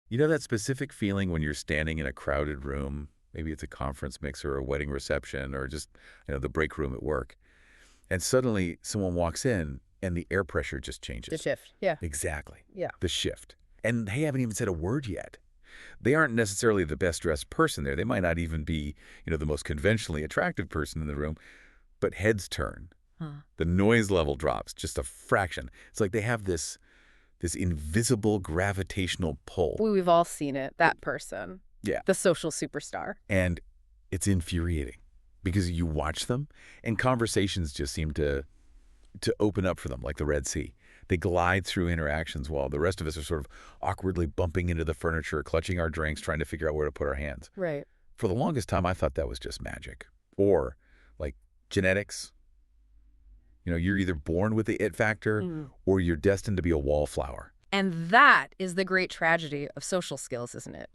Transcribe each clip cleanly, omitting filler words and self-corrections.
You know that specific feeling when you're standing in a crowded room, maybe it's a conference mix or a wedding reception or just, the break room at work, and suddenly someone walks in and the air pressure just The changes. shift. Yeah. Exactly. Yeah. The shift. And they haven't even said a word yet. They aren't necessarily the best dressed person there. They might not even be, the most conventionally attractive person in the room, but heads turn. Huh. The noise level drops just a fraction. It's like they have this invisible gravitational pull. We've all seen it, that person. Yeah. The social superstar. And it's infuriating because you watch them and conversations just seem to open up for them like the Red Sea. They glide through interactions while the rest of us are sort of awkwardly bumping into the furniture, clutching our drinks, trying to figure out where to put our hands. Right. For the longest time, I thought that was just magic. Or like genetics. You're either born with the it factor or you're destined to be a wallflower. And that is the great tragedy of social skills, isn't it?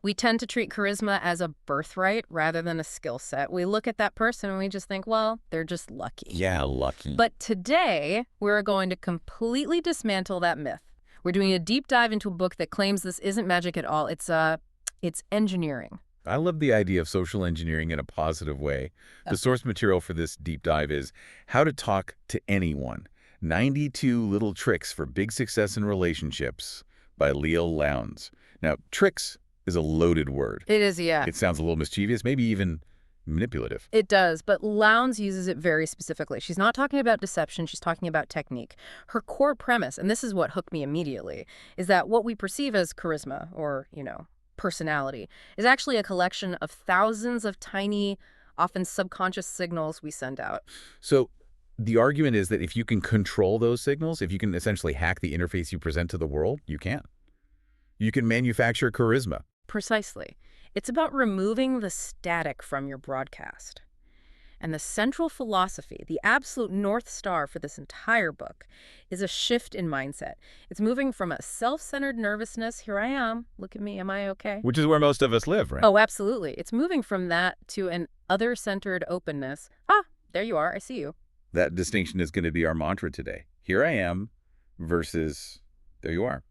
We tend to treat charisma as a birthright rather than a skill set. We look at that person and we just think, well, they're just lucky. Yeah, lucky. But today, we're going to completely dismantle that myth. We're doing a deep dive into a book that claims this isn't magic at all. It's engineering. I love the idea of social engineering in a positive way. The source material for this deep dive is How to Talk to Anyone, 92 Little Tricks for Big Success in Relationships by Leil Lowndes. Now, tricks is a loaded word. It is, yeah. It sounds a little mischievous, maybe even manipulative. It does, but Lowndes uses it very specifically. She's not talking about deception, she's talking about technique. Her core premise, and this is what hooked me immediately, is that what we perceive as charisma or, personality is actually a collection of thousands of tiny, often subconscious signals we send out. So the argument is that if you can control those signals, if you can essentially hack the interface you present to the world, you can. You can manufacture charisma. Precisely. It's about removing the static from your broadcast. And the central philosophy, the absolute North Star for this entire book, is a shift in mindset. It's moving from a self-centered nervousness, here I am, look at me, am I okay? Which is where most of us live, right? Oh, absolutely. It's moving from that to an other-centered openness. Ah, there you are, I see you. That distinction is going to be our mantra today. Here I am versus there you are.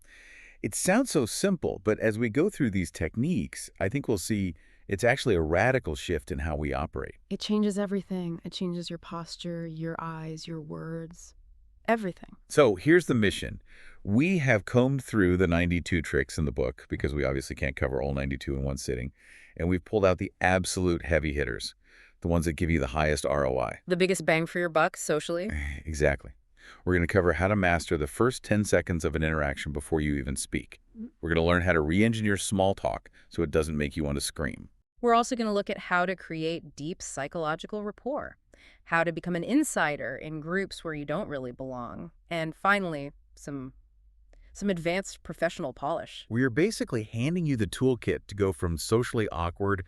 It sounds so simple, but as we go through these techniques, I think we'll see it's actually a radical shift in how we operate. It changes everything. It changes your posture, your eyes, your words, everything. So here's the mission. We have combed through the 92 tricks in the book because we obviously can't cover all 92 in one sitting, and we've pulled out the absolute heavy hitters, the ones that give you the highest ROI. The biggest bang for your buck socially? Exactly. We're going to cover how to master the first 10 seconds of an interaction before you even speak. We're going to learn how to re-engineer small talk so it doesn't make you want to scream. We're also going to look at how to create deep psychological rapport, how to become an insider in groups where you don't really belong, and finally, some advanced professional polish. We are basically handing you the toolkit to go from socially awkward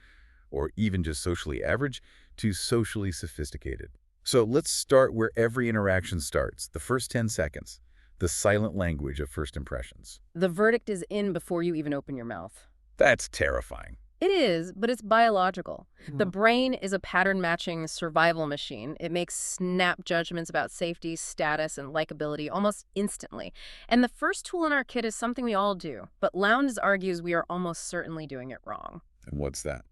or even just socially average to socially sophisticated. So let's start where every interaction starts, the first 10 seconds, the silent language of first impressions. The verdict is in before you even open your mouth. That's terrifying. It is, but it's biological. The brain is a pattern-matching survival machine. It makes snap judgments about safety, status, and likability almost instantly. And the first tool in our kit is something we all do, but Lowndes argues we are almost certainly doing it wrong. And what's that?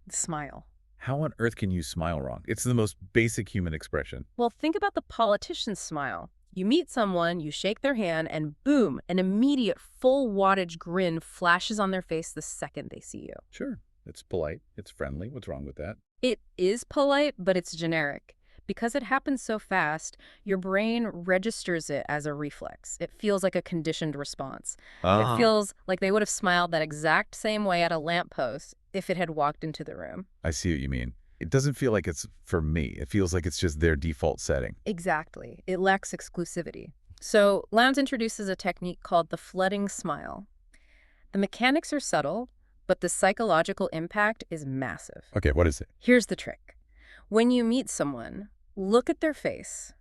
Smile. How on earth can you smile wrong? It's the most basic human expression. Well, think about the politician's smile. You meet someone, you shake their hand, and boom, an immediate full wattage grin flashes on their face the second they see you. Sure. It's polite. It's friendly. What's wrong with that? It is polite, but it's generic. Because it happens so fast, your brain registers it as a reflex. It feels like a conditioned response. It feels like they would have smiled that exact same way at a lamppost if it had walked into the room. I see what you mean. It doesn't feel like it's for me. It feels like it's just their default setting. Exactly. It lacks exclusivity. So Lowndes introduces a technique called the flooding smile. The mechanics are subtle, but the psychological impact is massive. Okay, what is it? Here's the trick. When you meet someone, look at their face,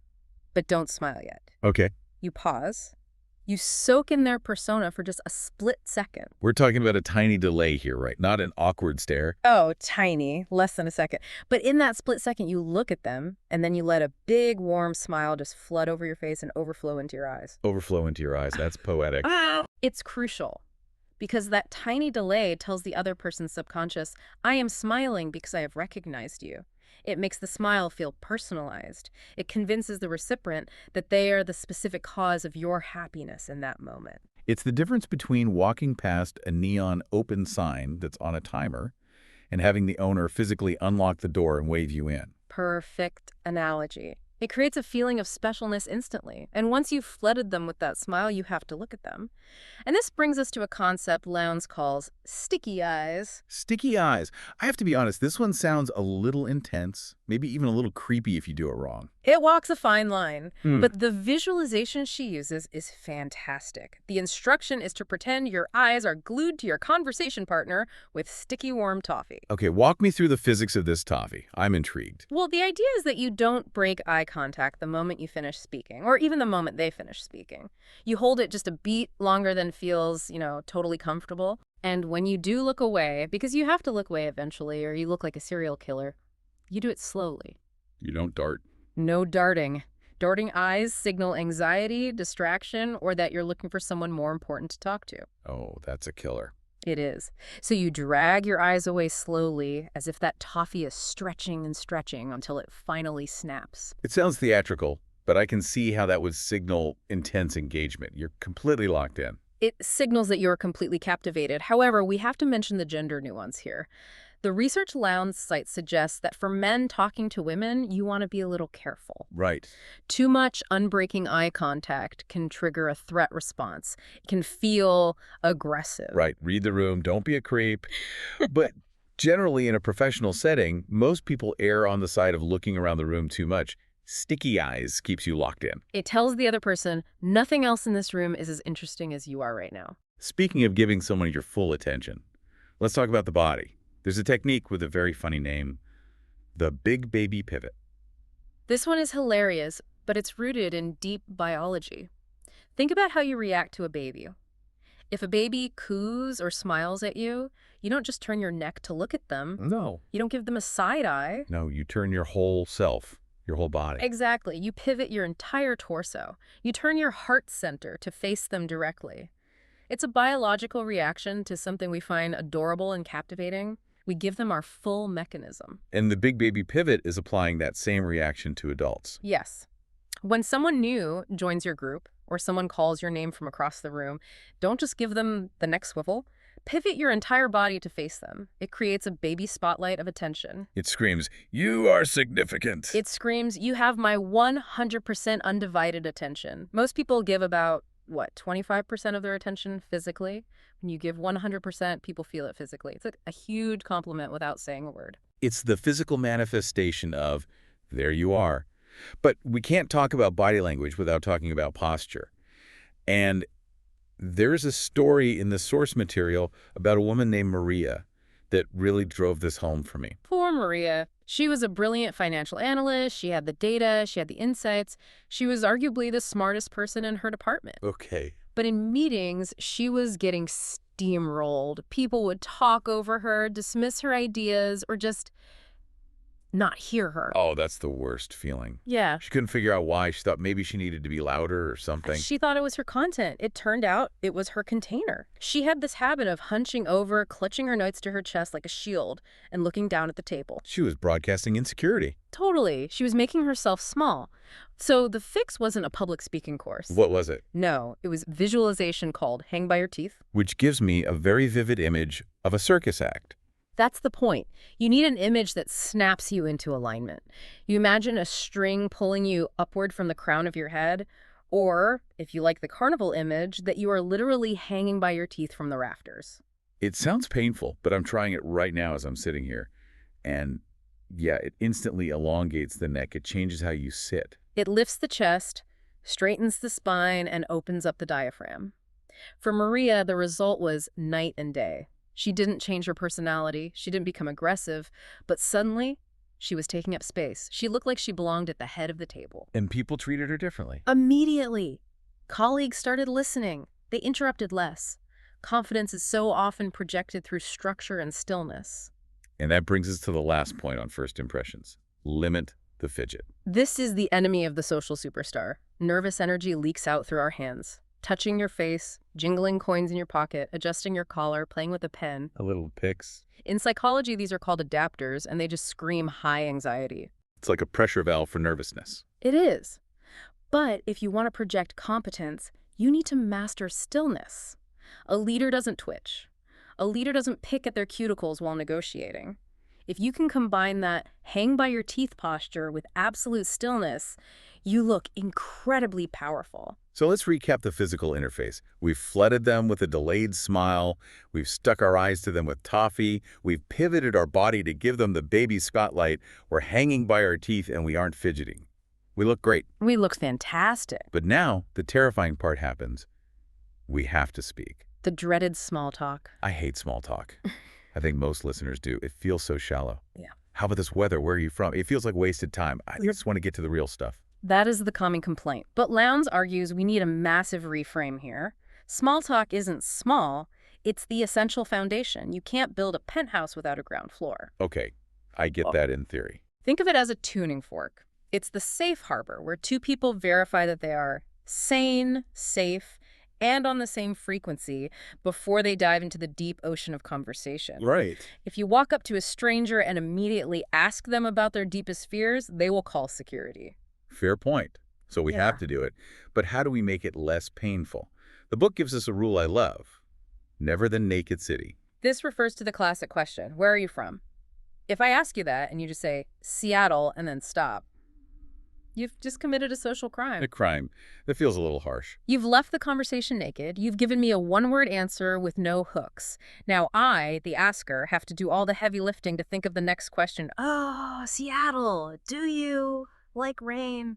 but don't smile yet. Okay. You pause. You soak in their persona for just a split second. We're talking about a tiny delay here, right? Not an awkward stare. Oh, tiny. Less than a second. But in that split second, you look at them, and then you let a big, warm smile just flood over your face and overflow into your eyes. Overflow into your eyes. That's poetic. It's crucial. because that tiny delay tells the other person's subconscious, I am smiling because I have recognized you. It makes the smile feel personalized. It convinces the recipient that they are the specific cause of your happiness in that moment. It's the difference between walking past a neon open sign that's on a timer and having the owner physically unlock the door and wave you in. Perfect analogy. It creates a feeling of specialness instantly, and once you've flooded them with that smile, you have to look at them. And this brings us to a concept Lowndes calls sticky eyes. Sticky eyes. I have to be honest, this one sounds a little intense, maybe even a little creepy if you do it wrong. It walks a fine line, Hmm. but the visualization she uses is fantastic. The instruction is to pretend your eyes are glued to your conversation partner with sticky warm toffee. Okay, walk me through the physics of this toffee. I'm intrigued. Well, the idea is that you don't break eye contact the moment you finish speaking, or even the moment they finish speaking. You hold it just a beat longer than feels, totally comfortable. And when you do look away, because you have to look away eventually, or you look like a serial killer, you do it slowly. You don't dart. No darting. Darting eyes signal anxiety, distraction, or that you're looking for someone more important to talk to. Oh, that's a killer. It is. So you drag your eyes away slowly, as if that toffee is stretching and stretching until it finally snaps. It sounds theatrical, but I can see how that would signal intense engagement. You're completely locked in. It signals that you're completely captivated. However, we have to mention the gender nuance here. The research Lowndes cites suggests that for men talking to women, you want to be a little careful. Right. Too much unbreaking eye contact can trigger a threat response. It can feel aggressive. Right. Read the room. Don't be a creep. But generally, in a professional setting, most people err on the side of looking around the room too much. Sticky eyes keeps you locked in. It tells the other person, nothing else in this room is as interesting as you are right now. Speaking of giving someone your full attention, let's talk about the body. There's a technique with a very funny name, the big baby pivot. This one is hilarious, but it's rooted in deep biology. Think about how you react to a baby. If a baby coos or smiles at you, you don't just turn your neck to look at them. No. You don't give them a side eye. No, you turn your whole self, your whole body. Exactly. You pivot your entire torso. You turn your heart center to face them directly. It's a biological reaction to something we find adorable and captivating. We give them our full mechanism. And the big baby pivot is applying that same reaction to adults. Yes. When someone new joins your group or someone calls your name from across the room, don't just give them the neck swivel. Pivot your entire body to face them. It creates a baby spotlight of attention. It screams, you are significant. It screams, you have my 100% undivided attention. Most people give about, 25% of their attention physically? When you give 100%, people feel it physically. It's a huge compliment without saying a word. It's the physical manifestation of, there you are. But we can't talk about body language without talking about posture. And there's a story in the source material about a woman named Maria that really drove this home for me. Poor Maria. She was a brilliant financial analyst. She had the data. She had the insights. She was arguably the smartest person in her department. Okay. But in meetings, she was getting steamrolled. People would talk over her, dismiss her ideas, or just not hear her. Oh, that's the worst feeling. Yeah. She couldn't figure out why. She thought maybe she needed to be louder or something. She thought it was her content. It turned out it was her container. She had this habit of hunching over, clutching her notes to her chest like a shield, and looking down at the table. She was broadcasting insecurity. Totally. She was making herself small. So the fix wasn't a public speaking course. What was it? No, it was visualization called Hang by Your Teeth. Which gives me a very vivid image of a circus act. That's the point. You need an image that snaps you into alignment. You imagine a string pulling you upward from the crown of your head, or, if you like the carnival image, that you are literally hanging by your teeth from the rafters. It sounds painful, but I'm trying it right now as I'm sitting here. And yeah, it instantly elongates the neck. It changes how you sit. It lifts the chest, straightens the spine, and opens up the diaphragm. For Maria, the result was night and day. She didn't change her personality. She didn't become aggressive. But suddenly, she was taking up space. She looked like she belonged at the head of the table. And people treated her differently. Immediately, colleagues started listening. They interrupted less. Confidence is so often projected through structure and stillness. And that brings us to the last point on first impressions. Limit the fidget. This is the enemy of the social superstar. Nervous energy leaks out through our hands. touching your face, jingling coins in your pocket, adjusting your collar, playing with a pen. A little picks. In psychology, these are called adapters, and they just scream high anxiety. It's like a pressure valve for nervousness. It is. But if you want to project competence, you need to master stillness. A leader doesn't twitch. A leader doesn't pick at their cuticles while negotiating. If you can combine that hang by your teeth posture with absolute stillness, you look incredibly powerful. So let's recap the physical interface. We've flooded them with a delayed smile. We've stuck our eyes to them with toffee. We've pivoted our body to give them the baby spotlight. We're hanging by our teeth and we aren't fidgeting. We look great. We look fantastic. But now the terrifying part happens. We have to speak. The dreaded small talk. I hate small talk. I think most listeners do. It feels so shallow. Yeah. How about this weather? Where are you from? It feels like wasted time. I just want to get to the real stuff. That is the common complaint. But Lowndes argues we need a massive reframe here. Small talk isn't small. It's the essential foundation. You can't build a penthouse without a ground floor. Okay, I get that in theory. Think of it as a tuning fork. It's the safe harbor where two people verify that they are sane, safe, and on the same frequency before they dive into the deep ocean of conversation. Right. If you walk up to a stranger and immediately ask them about their deepest fears, they will call security. Fair point. So we Yeah. have to do it. But how do we make it less painful? The book gives us a rule I love. Never the naked city. This refers to the classic question, where are you from? If I ask you that and you just say, Seattle, and then stop, you've just committed a social crime. A crime. That feels a little harsh. You've left the conversation naked. You've given me a one-word answer with no hooks. Now I, the asker, have to do all the heavy lifting to think of the next question. Oh, Seattle, do you like rain?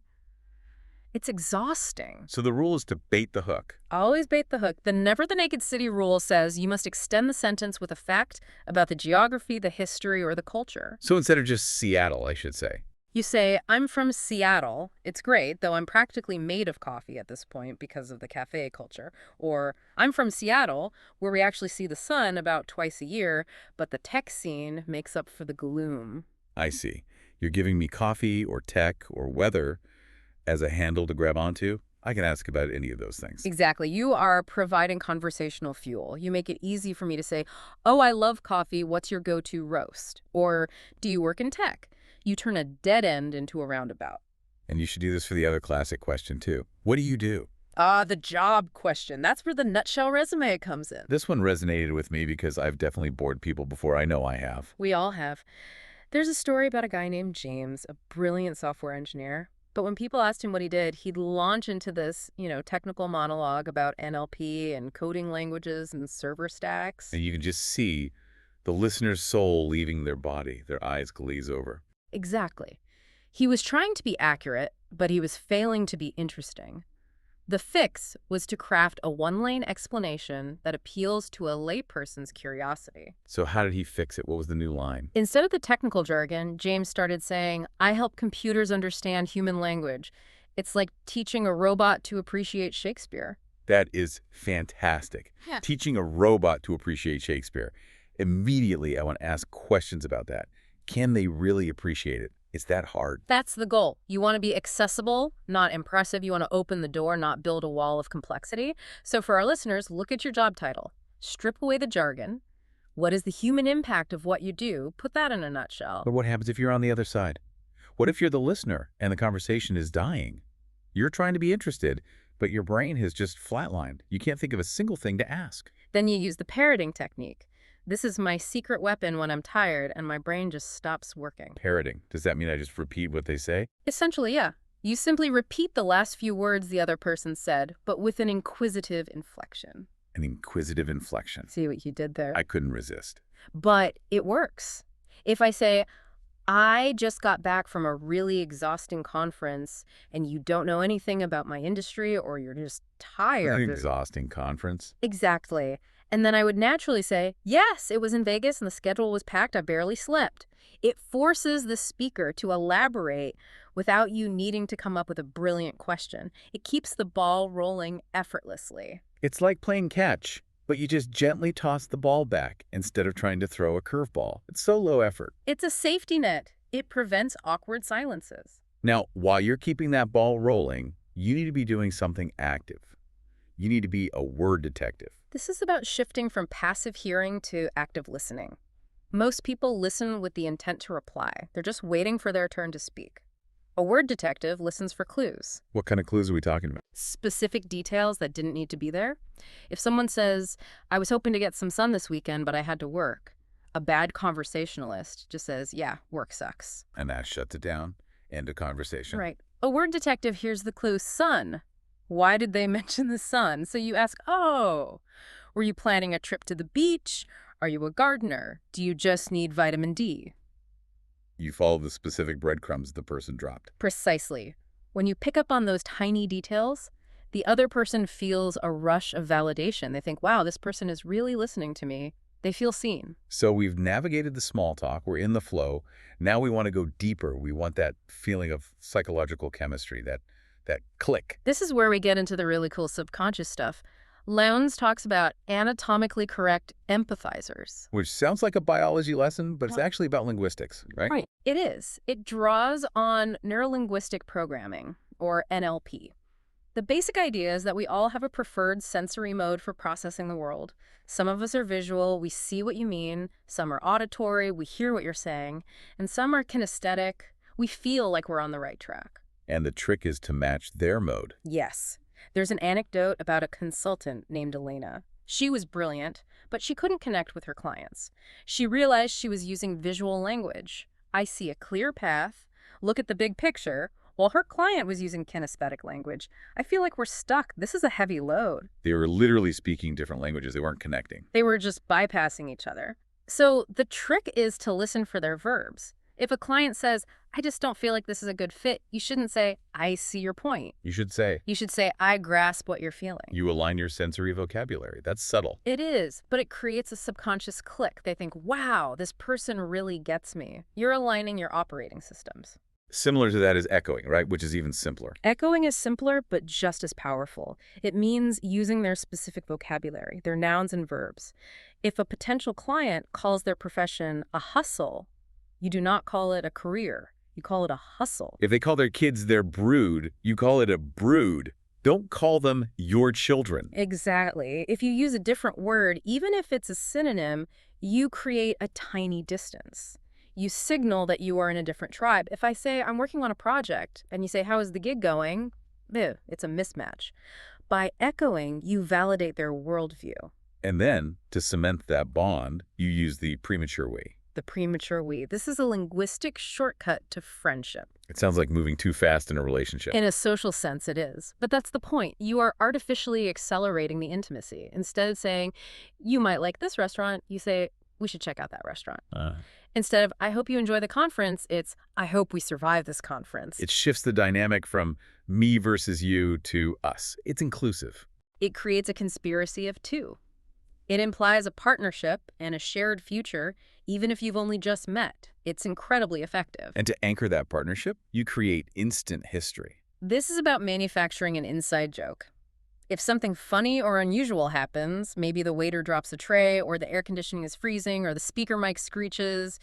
It's exhausting. So the rule is to bait the hook. Always bait the hook. The never the naked city rule says you must extend the sentence with a fact about the geography, the history, or the culture. So instead of just Seattle, I should say. You say, I'm from Seattle. It's great, though I'm practically made of coffee at this point because of the cafe culture. Or, I'm from Seattle, where we actually see the sun about twice a year, but the tech scene makes up for the gloom. I see. You're giving me coffee or tech or weather as a handle to grab onto. I can ask about any of those things. Exactly. You are providing conversational fuel. You make it easy for me to say, oh, I love coffee. What's your go-to roast? Or, do you work in tech? You turn a dead end into a roundabout. And you should do this for the other classic question, too. What do you do? The job question. That's where the nutshell resume comes in. This one resonated with me because I've definitely bored people before. I know I have. We all have. There's a story about a guy named James, a brilliant software engineer. But when people asked him what he did, he'd launch into this, technical monologue about NLP and coding languages and server stacks. And you can just see the listener's soul leaving their body. Their eyes glaze over. Exactly. He was trying to be accurate, but he was failing to be interesting. The fix was to craft a one-lane explanation that appeals to a layperson's curiosity. So how did he fix it? What was the new line? Instead of the technical jargon, James started saying, I help computers understand human language. It's like teaching a robot to appreciate Shakespeare. That is fantastic. Yeah. Teaching a robot to appreciate Shakespeare. Immediately, I want to ask questions about that. Can they really appreciate it? Is that hard? That's the goal. You want to be accessible, not impressive. You want to open the door, not build a wall of complexity. So for our listeners, look at your job title. Strip away the jargon. What is the human impact of what you do? Put that in a nutshell. But what happens if you're on the other side? What if you're the listener and the conversation is dying? You're trying to be interested, but your brain has just flatlined. You can't think of a single thing to ask. Then you use the parroting technique. This is my secret weapon when I'm tired and my brain just stops working. Parroting. Does that mean I just repeat what they say? Essentially, yeah. You simply repeat the last few words the other person said, but with an inquisitive inflection. An inquisitive inflection. See what you did there? I couldn't resist. But it works. If I say, I just got back from a really exhausting conference and you don't know anything about my industry or you're just tired. An exhausting conference. Exactly. And then I would naturally say, yes, it was in Vegas and the schedule was packed. I barely slept. It forces the speaker to elaborate without you needing to come up with a brilliant question. It keeps the ball rolling effortlessly. It's like playing catch, but you just gently toss the ball back instead of trying to throw a curveball. It's so low effort. It's a safety net. It prevents awkward silences. Now, while you're keeping that ball rolling, you need to be doing something active. You need to be a word detective. This is about shifting from passive hearing to active listening. Most people listen with the intent to reply. They're just waiting for their turn to speak. A word detective listens for clues. What kind of clues are we talking about? Specific details that didn't need to be there. If someone says, I was hoping to get some sun this weekend, but I had to work, a bad conversationalist just says, yeah, work sucks. And that shuts it down. End of conversation. Right. A word detective hears the clue, sun. Why did they mention the sun? So you ask, oh, were you planning a trip to the beach? Are you a gardener? Do you just need vitamin D? You follow the specific breadcrumbs the person dropped. Precisely. When you pick up on those tiny details, the other person feels a rush of validation. They think, wow, this person is really listening to me. They feel seen. So we've navigated the small talk. We're in the flow. Now we want to go deeper. We want that feeling of psychological chemistry, that click. This is where we get into the really cool subconscious stuff. Lowndes talks about anatomically correct empathizers. Which sounds like a biology lesson, but it's actually about linguistics, right? Right. It is. It draws on neurolinguistic programming, or NLP. The basic idea is that we all have a preferred sensory mode for processing the world. Some of us are visual, we see what you mean. Some are auditory, we hear what you're saying. And some are kinesthetic, we feel like we're on the right track. And the trick is to match their mode. Yes. There's an anecdote about a consultant named Elena. She was brilliant, but she couldn't connect with her clients. She realized she was using visual language. I see a clear path, look at the big picture, while her client was using kinesthetic language. I feel like we're stuck. This is a heavy load. They were literally speaking different languages. They weren't connecting. They were just bypassing each other. So the trick is to listen for their verbs. If a client says, I just don't feel like this is a good fit, you shouldn't say, I see your point. You should say. You should say, I grasp what you're feeling. You align your sensory vocabulary. That's subtle. It is, but it creates a subconscious click. They think, wow, this person really gets me. You're aligning your operating systems. Similar to that is echoing, right? Which is even simpler. Echoing is simpler, but just as powerful. It means using their specific vocabulary, their nouns and verbs. If a potential client calls their profession a hustle, you do not call it a career. You call it a hustle. If they call their kids their brood, you call it a brood. Don't call them your children. Exactly. If you use a different word, even if it's a synonym, you create a tiny distance. You signal that you are in a different tribe. If I say, I'm working on a project, and you say, how is the gig going? Ew, it's a mismatch. By echoing, you validate their worldview. And then, to cement that bond, you use the premature we. The premature we. This is a linguistic shortcut to friendship. It sounds like moving too fast in a relationship. In a social sense, it is. But that's the point. You are artificially accelerating the intimacy. Instead of saying, you might like this restaurant, you say, we should check out that restaurant. Instead of, I hope you enjoy the conference, it's, I hope we survive this conference. It shifts the dynamic from me versus you to us. It's inclusive. It creates a conspiracy of two. It implies a partnership and a shared future, even if you've only just met. It's incredibly effective. And to anchor that partnership, you create instant history. This is about manufacturing an inside joke. If something funny or unusual happens, maybe the waiter drops a tray, or the air conditioning is freezing, or the speaker mic screeches,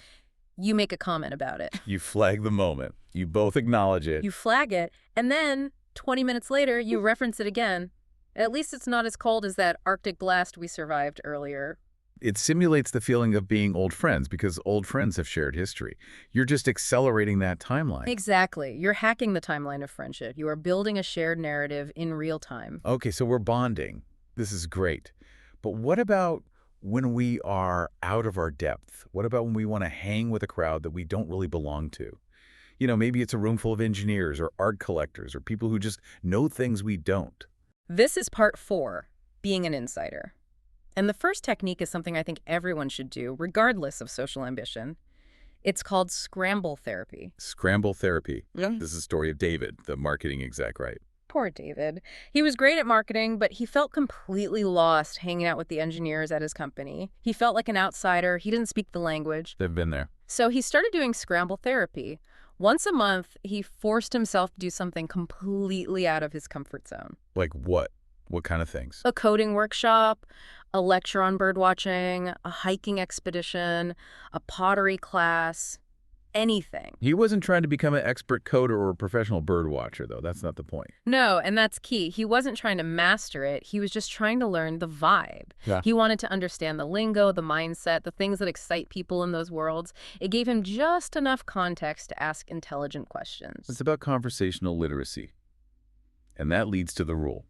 you make a comment about it. You flag the moment. You both acknowledge it. You flag it, and then 20 minutes later, you reference it again. At least it's not as cold as that Arctic blast we survived earlier. It simulates the feeling of being old friends because old friends have shared history. You're just accelerating that timeline. Exactly. You're hacking the timeline of friendship. You are building a shared narrative in real time. Okay, so we're bonding. This is great. But what about when we are out of our depth? What about when we want to hang with a crowd that we don't really belong to? You know, maybe it's a room full of engineers or art collectors or people who just know things we don't. This is part 4, being an insider. And the first technique is something I think everyone should do, regardless of social ambition. It's called scramble therapy. Scramble therapy. Yeah. This is the story of David, the marketing exec, right? Poor David. He was great at marketing, but he felt completely lost hanging out with the engineers at his company. He felt like an outsider. He didn't speak the language. They've been there. So he started doing scramble therapy. Once a month, he forced himself to do something completely out of his comfort zone. Like what? What kind of things? A coding workshop, a lecture on birdwatching, a hiking expedition, a pottery class. anything. He wasn't trying to become an expert coder or a professional bird watcher, though. That's not the point. No, and that's key. He wasn't trying to master it. He was just trying to learn the vibe. Yeah. He wanted to understand the lingo, the mindset, the things that excite people in those worlds. It gave him just enough context to ask intelligent questions. It's about conversational literacy. And that leads to the rule.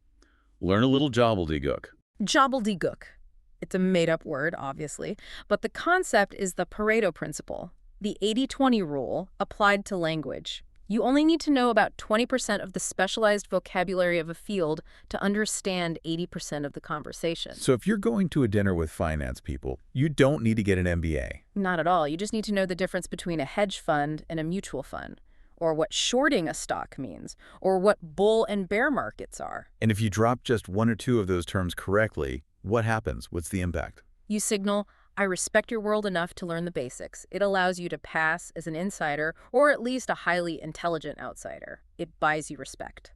Learn a little gobbledygook. Gobbledygook. It's a made-up word, obviously, but the concept is the Pareto principle, the 80-20 rule applied to language. You only need to know about 20% of the specialized vocabulary of a field to understand 80% of the conversation. So if you're going to a dinner with finance people, you don't need to get an MBA. Not at all. You just need to know the difference between a hedge fund and a mutual fund, or what shorting a stock means, or what bull and bear markets are. And if you drop just one or two of those terms correctly, what happens? What's the impact? You signal, I respect your world enough to learn the basics. It allows you to pass as an insider or at least a highly intelligent outsider. It buys you respect.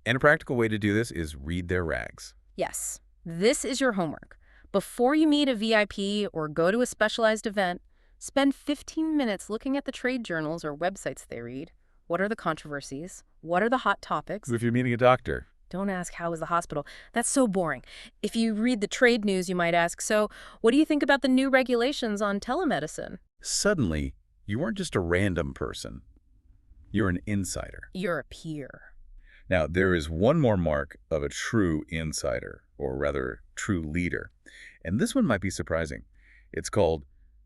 And a practical way to do this is read their rags. Yes, this is your homework. Before you meet a VIP or go to a specialized event, spend 15 minutes looking at the trade journals or websites they read. What are the controversies? What are the hot topics? If you're meeting a doctor. Don't ask, how is the hospital? That's so boring. If you read the trade news, you might ask, so what do you think about the new regulations on telemedicine? Suddenly, you aren't just a random person. You're an insider. You're a peer. Now, there is one more mark of a true insider, or rather, true leader. And this one might be surprising. It's called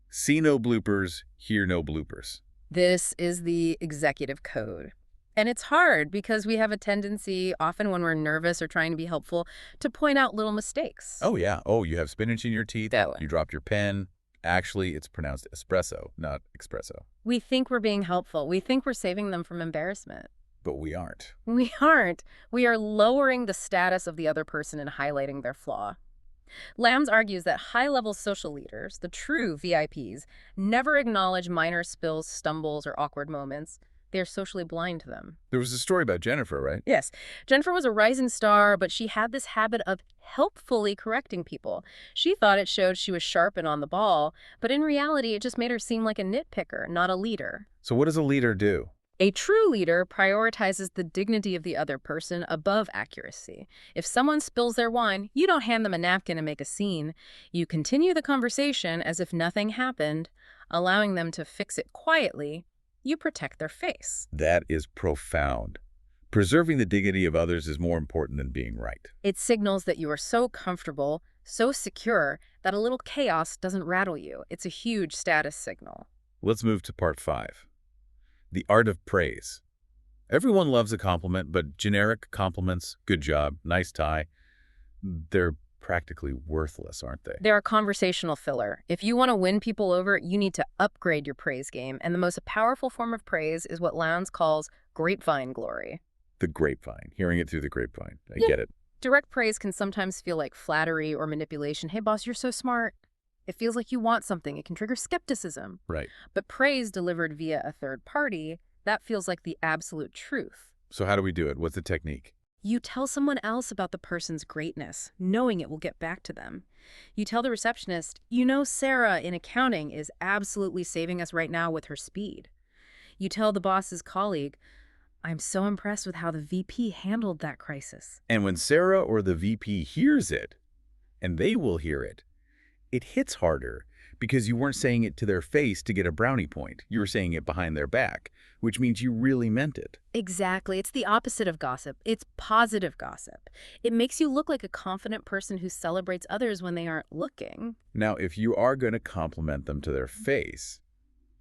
see no bloopers, hear no bloopers. This is the executive code. And it's hard because we have a tendency, often when we're nervous or trying to be helpful, to point out little mistakes. Oh, yeah. Oh, you have spinach in your teeth. That one. You dropped your pen. Actually, it's pronounced espresso, not espresso. We think we're being helpful. We think we're saving them from embarrassment. But we aren't. We aren't. We are lowering the status of the other person and highlighting their flaw. Lowndes argues that high-level social leaders, the true VIPs, never acknowledge minor spills, stumbles, or awkward moments. They're socially blind to them. There was a story about Jennifer, right? Yes. Jennifer was a rising star, but she had this habit of helpfully correcting people. She thought it showed she was sharp and on the ball, but in reality, it just made her seem like a nitpicker, not a leader. So what does a leader do? A true leader prioritizes the dignity of the other person above accuracy. If someone spills their wine, you don't hand them a napkin and make a scene. You continue the conversation as if nothing happened, allowing them to fix it quietly. You protect their face. That is profound. Preserving the dignity of others is more important than being right. It signals that you are so comfortable, so secure, that a little chaos doesn't rattle you. It's a huge status signal. Let's move to part 5. The art of praise. Everyone loves a compliment, but generic compliments, good job, nice tie, they're practically worthless, aren't they? They're a conversational filler. If you want to win people over, you need to upgrade your praise game, and the most powerful form of praise is what Lowndes calls grapevine glory. The grapevine, hearing it through the grapevine. I get it. Direct praise can sometimes feel like flattery or manipulation. Hey, boss, you're so smart. It feels like you want something. It can trigger skepticism. Right. But praise delivered via a third party, that feels like the absolute truth. So how do we do it? What's the technique? You tell someone else about the person's greatness, knowing it will get back to them. You tell the receptionist, you know Sarah in accounting is absolutely saving us right now with her speed. You tell the boss's colleague, I'm so impressed with how the VP handled that crisis. And when Sarah or the VP hears it, and they will hear it, it hits harder because you weren't saying it to their face to get a brownie point. You were saying it behind their back, which means you really meant it. Exactly. It's the opposite of gossip. It's positive gossip. It makes you look like a confident person who celebrates others when they aren't looking. Now, if you are going to compliment them to their face,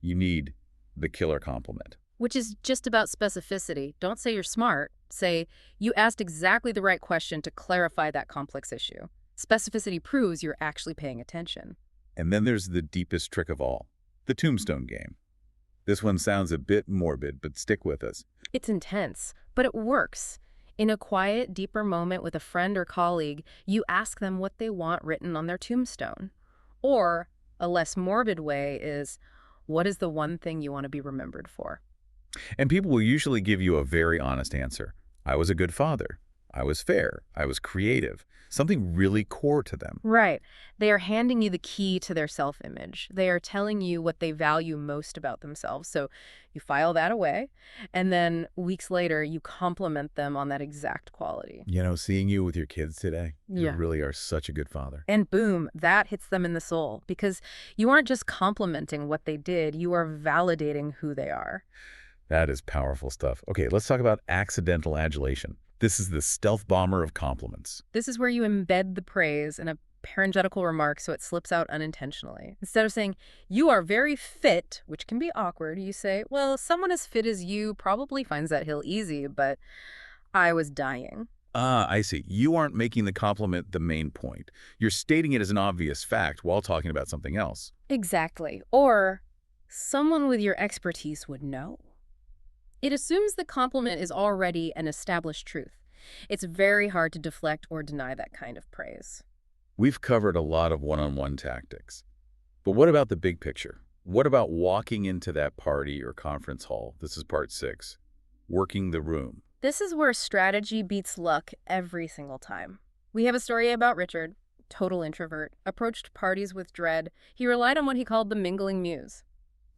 you need the killer compliment. Which is just about specificity. Don't say you're smart. Say, you asked exactly the right question to clarify that complex issue. Specificity proves you're actually paying attention. And then there's the deepest trick of all, the tombstone game. This one sounds a bit morbid, but stick with us. It's intense, but it works. In a quiet, deeper moment with a friend or colleague, you ask them what they want written on their tombstone. Or, a less morbid way is, what is the one thing you want to be remembered for? And people will usually give you a very honest answer. I was a good father. I was fair. I was creative. Something really core to them. Right. They are handing you the key to their self-image. They are telling you what they value most about themselves. So you file that away, and then weeks later, you compliment them on that exact quality. Seeing you with your kids today, you Yeah. really are such a good father. And boom, that hits them in the soul because you aren't just complimenting what they did, you are validating who they are. That is powerful stuff. Okay, let's talk about accidental adulation. This is the stealth bomber of compliments. This is where you embed the praise in a parenthetical remark so it slips out unintentionally. Instead of saying, you are very fit, which can be awkward, you say, well, someone as fit as you probably finds that hill easy, but I was dying. Ah, I see. You aren't making the compliment the main point. You're stating it as an obvious fact while talking about something else. Exactly. Or someone with your expertise would know. It assumes the compliment is already an established truth. It's very hard to deflect or deny that kind of praise. We've covered a lot of one-on-one tactics. But what about the big picture? What about walking into that party or conference hall? This is part 6. Working the room. This is where strategy beats luck every single time. We have a story about Richard, total introvert, approached parties with dread. He relied on what he called the mingling muse.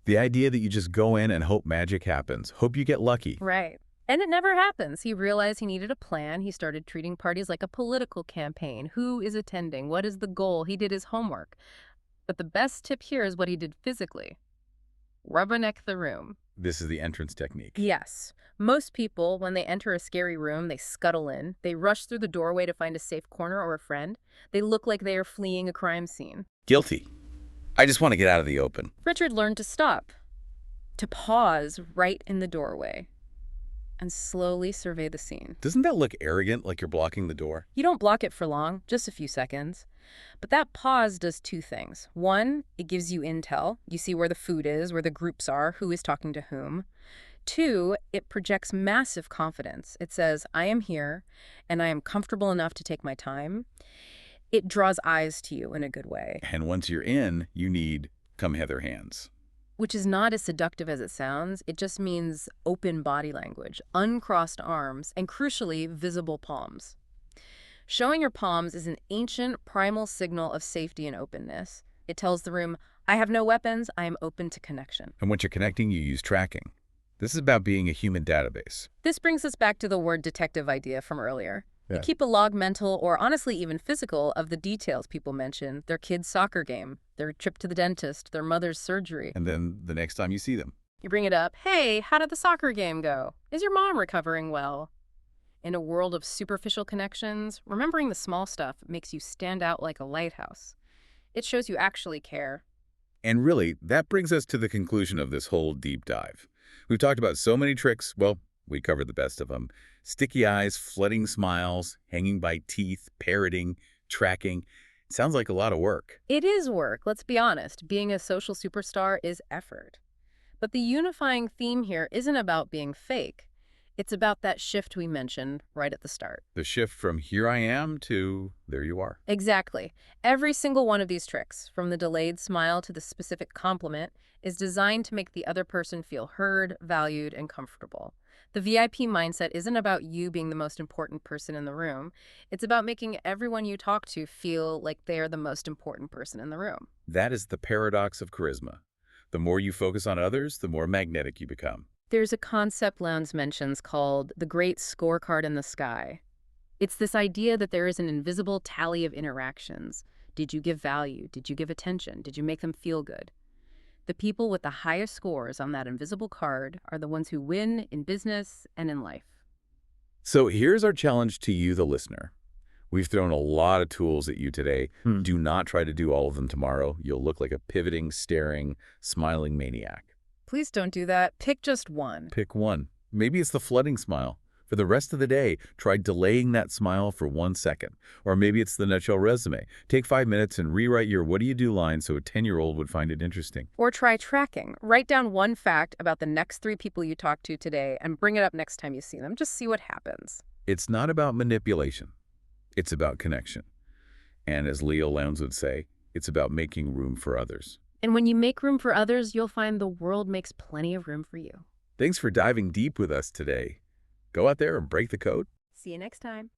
The idea that you just go in and hope magic happens. Hope you get lucky. Right. And it never happens. He realized he needed a plan. He started treating parties like a political campaign. Who is attending? What is the goal? He did his homework. But the best tip here is what he did physically. Rubberneck the room. This is the entrance technique. Yes. Most people, when they enter a scary room, they scuttle in. They rush through the doorway to find a safe corner or a friend. They look like they are fleeing a crime scene. Guilty. I just want to get out of the open. Richard learned to stop, to pause right in the doorway, and slowly survey the scene. Doesn't that look arrogant, like you're blocking the door? You don't block it for long, just a few seconds. But that pause does two things. One, it gives you intel. You see where the food is, where the groups are, who is talking to whom. Two, it projects massive confidence. It says, I am here, and I am comfortable enough to take my time. It draws eyes to you in a good way. And once you're in, you need come hither hands. Which is not as seductive as it sounds. It just means open body language, uncrossed arms, and crucially, visible palms. Showing your palms is an ancient, primal signal of safety and openness. It tells the room, I have no weapons, I am open to connection. And once you're connecting, you use tracking. This is about being a human database. This brings us back to the word detective idea from earlier. Yeah. You keep a log, mental or honestly even physical, of the details people mention, their kid's soccer game, their trip to the dentist, their mother's surgery. And then the next time you see them. You bring it up, hey, how did the soccer game go? Is your mom recovering well? In a world of superficial connections, remembering the small stuff makes you stand out like a lighthouse. It shows you actually care. And really, that brings us to the conclusion of this whole deep dive. We've talked about so many tricks. Well, we covered the best of them. Sticky eyes, flooding smiles, hanging by teeth, parroting, tracking. It sounds like a lot of work. It is work, let's be honest. Being a social superstar is effort. But the unifying theme here isn't about being fake. It's about that shift we mentioned right at the start. The shift from here I am to there you are. Exactly. Every single one of these tricks, from the delayed smile to the specific compliment, is designed to make the other person feel heard, valued, and comfortable. The VIP mindset isn't about you being the most important person in the room. It's about making everyone you talk to feel like they're the most important person in the room. That is the paradox of charisma. The more you focus on others, the more magnetic you become. There's a concept Lowndes mentions called the great scorecard in the sky. It's this idea that there is an invisible tally of interactions. Did you give value? Did you give attention? Did you make them feel good? The people with the highest scores on that invisible card are the ones who win in business and in life. So here's our challenge to you, the listener. We've thrown a lot of tools at you today. Do not try to do all of them tomorrow. You'll look like a pivoting, staring, smiling maniac. Please don't do that. Pick just one. Pick one. Maybe it's the flooding smile. For the rest of the day, try delaying that smile for 1 second. Or maybe it's the nutshell resume. Take 5 minutes and rewrite your what do you do line so a 10-year-old would find it interesting. Or try tracking. Write down one fact about the next 3 people you talk to today and bring it up next time you see them. Just see what happens. It's not about manipulation. It's about connection. And as Leil Lowndes would say, it's about making room for others. And when you make room for others, you'll find the world makes plenty of room for you. Thanks for diving deep with us today. Go out there and break the code. See you next time.